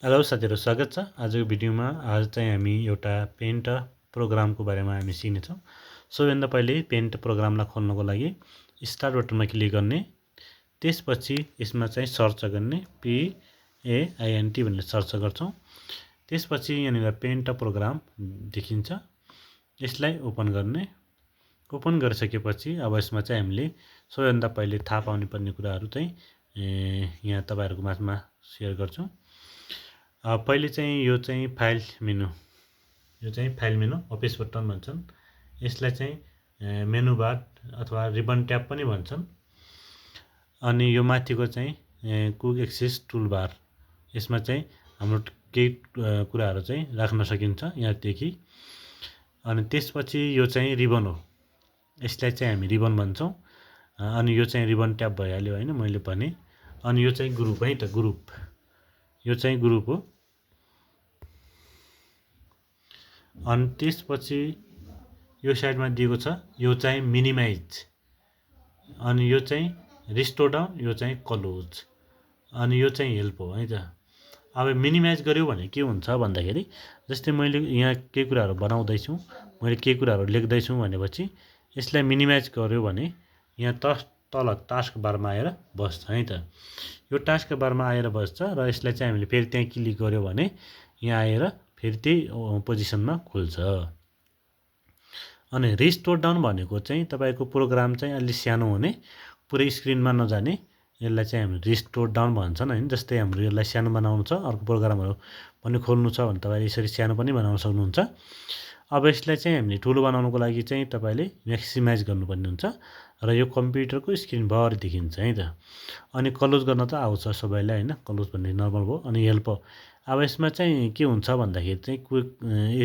Hello साथीहरु, स्वागत छ। आजको भिडियोमा आज चाहिँ हामी एउटा पेन्ट प्रोग्रामको बारेमा हामी सिक्नेछौँ। सबैभन्दा पहिले पेन्ट प्रोग्रामलाई खोल्नको लागि स्टार्ट बटनमा क्लिक गर्ने, त्यसपछि यसमा चाहिँ सर्च गर्ने, PAINT भनेर सर्च गर्छौँ। त्यसपछि यहाँनिर पेन्ट प्रोग्राम देखिन्छ, यसलाई ओपन गर्ने। ओपन गरिसकेपछि अब यसमा चाहिँ हामीले सबैभन्दा पहिले थाहा पाउनु पर्ने कुराहरू चाहिँ यहाँ तपाईहरुको माझमा सेयर गर्छु। पहिले चाहिँ यो चाहिँ फाइल मेनु, अफिस बटन भन्छन्। यसलाई चाहिँ मेनु बार अथवा रिबन ट्याब पनि भन्छन्। अनि यो माथिको चाहिँ क्विक एक्सेस टुल बार, यसमा चाहिँ हाम्रो केही कुराहरू चाहिँ राख्न सकिन्छ यहाँदेखि। अनि त्यसपछि यो चाहिँ रिबन हो, यसलाई चाहिँ हामी रिबन भन्छौँ। अनि यो चाहिँ रिबन ट्याब भइहाल्यो हैन, मैले भने। अनि यो चाहिँ ग्रुप है त, ग्रुप, यो चाहिँ ग्रुप हो। अनि त्यसपछि यो साइडमा दिएको छ, यो चाहिँ मिनिमाइज, अनि यो चाहिँ रिस्टोर डाउन, यो चाहिँ क्लोज, अनि यो चाहिँ हेल्प हो है त। अब मिनिमाइज गर्यो भने के हुन्छ भन्दाखेरि, जस्तै मैले यहाँ केही कुराहरू बनाउँदैछु, मैले केही कुराहरू लेख्दैछु भनेपछि यसलाई मिनिमाइज गर्यो भने यहाँ तल टास्क बारमा आएर बस्छ है त। यो टास्क बारमा आएर बस्छ र यसलाई चाहिँ हामीले फेरि त्यहाँ क्लिक गर्यो भने यहाँ आएर फेरि त्यही पोजिसनमा खुल्छ। अनि रिस्टोर डाउन भनेको चाहिँ तपाईको प्रोग्राम चाहिँ अलि सानो हुने, पुरै स्क्रिनमा नजाने, यसलाई चाहिँ हामी रिस्टोर डाउन भन्छन् हैन। जस्तै हाम्रो यसलाई सानो बनाउनु छ, अर्को प्रोग्रामहरू पनि खोल्नु छ भने तपाईले यसरी सानो पनि बनाउन सक्नुहुन्छ। अब यसलाई चाहिँ हामीले ठुलो बनाउनको लागि चाहिँ तपाईले म्याक्सिमाइज गर्नुपर्ने हुन्छ र यो कम्प्युटरको स्क्रिन भरि देखिन्छ है त। अनि क्लोज गर्न त आउँछ सबैलाई हैन, क्लोज भन्ने नर्मल भयो। अनि हेल्प, अब यसमा चाहिँ के हुन्छ भन्दाखेरि चाहिँ क्विक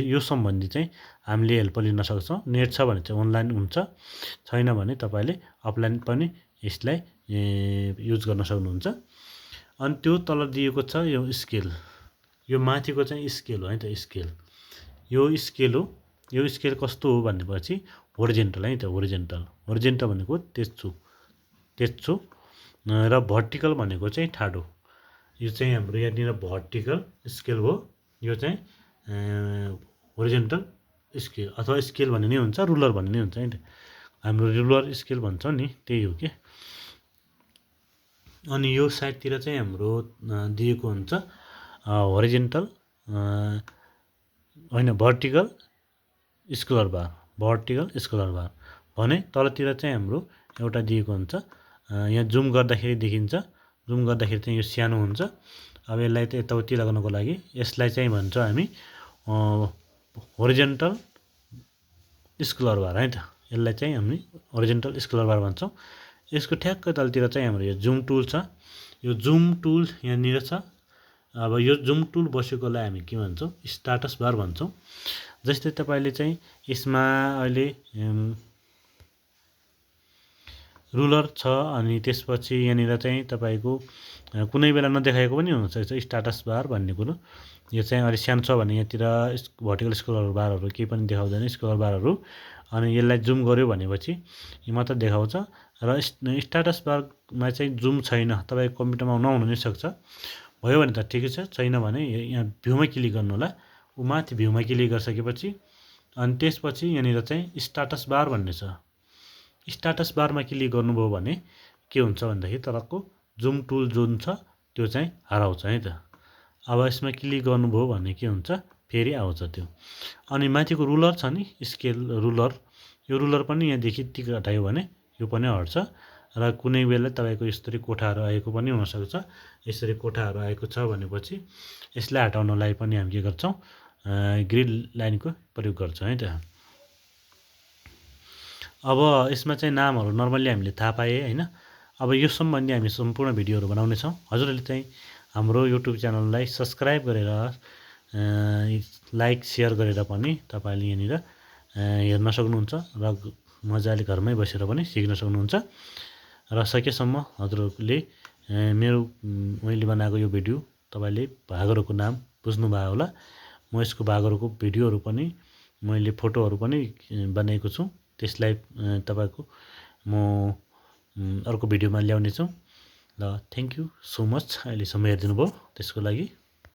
यो सम्बन्धी चाहिँ हामीले हेल्प लिन सक्छौँ। नेट छ भने चाहिँ अनलाइन हुन्छ, छैन भने तपाईले अफलाइन पनि यसलाई युज गर्न सक्नुहुन्छ। अनि त्यो तल दिएको छ यो स्केल, यो माथिको चाहिँ स्केल हो है त, स्केल, यो स्केल हो। यो स्केल कस्तो हो भनेपछि होरिजेन्टल है त, होरिजेन्टल भनेको तेच्छु र भर्टिकल भनेको चाहिँ ठाडो। यो चाहिँ हाम्रो यहाँनिर भर्टिकल स्केल हो, यो चाहिँ होरिजेन्टल स्केल अथवा स्केल भन्ने नै हुन्छ, रुलर भन्ने नै हुन्छ है त। हाम्रो रुलर स्केल भन्छौँ नि, त्यही हो के। अनि यो साइडतिर चाहिँ हाम्रो दिएको हुन्छ होरिजेन्टल होइन, भर्टिकल स्केलर बार, भने तलतिर चाहिँ हाम्रो एउटा दिएको हुन्छ। यहाँ जुम गर्दाखेरि देखिन्छ, जुम गर्दाखेरि चाहिँ यो सानो हुन्छ। अब यसलाई त यताउति लगाउनको लागि यसलाई चाहिँ भन्छौँ हामी होरिजेन्टल स्केलर बार है त। यसलाई चाहिँ हामी होरिजेन्टल स्केलर बार भन्छौँ। यसको ठ्याक्क तलतिर चाहिँ हाम्रो यो जुम टुल छ, यो जुम टुल यहाँनिर छ। अब यो जुम टुल बसेकोलाई हामी के भन्छौँ, स्ट्याटस बार भन्छौँ। जस्तै तपाईले चाहिँ यसमा अहिले रुलर छ, अनि त्यसपछि यहाँनिर चाहिँ तपाईको कुनै बेला नदेखाएको पनि हुनसक्छ स्ट्याटस बार भन्ने कुरो। यो चाहिँ अलि सानो छ भने यहाँतिर भर्टिकल स्केलर बारहरू केही पनि देखाउँदैन, स्केलर बारहरू। अनि यसलाई जुम गर्यो भनेपछि यो मात्र देखाउँछ। र स्ट्याटस बारमा चाहिँ जुम छैन, तपाईको कम्प्युटरमा नहुन नै सक्छ। भयो भने त ठिकै छ, छैन भने यहाँ भ्यूमा क्लिक गर्नु होला। उ माथि भ्यूमा क्लिक गरिसकेपछि अनि त्यसपछि यहाँनिर चाहिँ स्ट्याटस बार भन्ने छ। स्ट्याटस बारमा क्लिक गर्नुभयो भने के हुन्छ भन्दाखेरि तपाईँको जुम टुल जुन छ त्यो चाहिँ हराउँछ है त। अब यसमा क्लिक गर्नुभयो भने के हुन्छ, फेरि आउँछ त्यो। अनि माथिको रुलर छ नि, स्केल रुलर, यो रुलर पनि यहाँदेखि टिक हटायो भने यो पनि हट्छ। र कुनै बेला तपाईको यसरी कोठाहरू आएको पनि हुनसक्छ। यसरी कोठाहरू आएको छ भनेपछि यसलाई हटाउनलाई पनि हामी के गर्छौँ, ग्रिड लाइनको प्रयोग गर्छौँ है त। अब यसमा चाहिँ नामहरू नर्मल्ली हामीले थाहा पाए हैन। अब यो सम्बन्धी हामी सम्पूर्ण भिडियोहरू बनाउनेछौँ। हजुरहरूले चाहिँ हाम्रो युट्युब च्यानललाई सब्स्क्राइब गरेर लाइक सेयर गरेर पनि तपाईँले यहाँनिर हेर्न सक्नुहुन्छ र मजाले घरमै बसेर पनि सिक्न सक्नुहुन्छ। र सकेसम्म हजुरहरूले मैले बनाएको यो भिडियो तपाईँले भागहरूको नाम बुझ्नुभयो होला। म यसको भागहरूको भिडियोहरू पनि मैले फोटोहरू पनि बनाएको छु, त्यसलाई तपाईको म अर्को भिडियोमा ल्याउनेछु। ल थ्याङ्क यू सो मच, अहिलेसम्म हेरिदिनु भयो त्यसको लागि।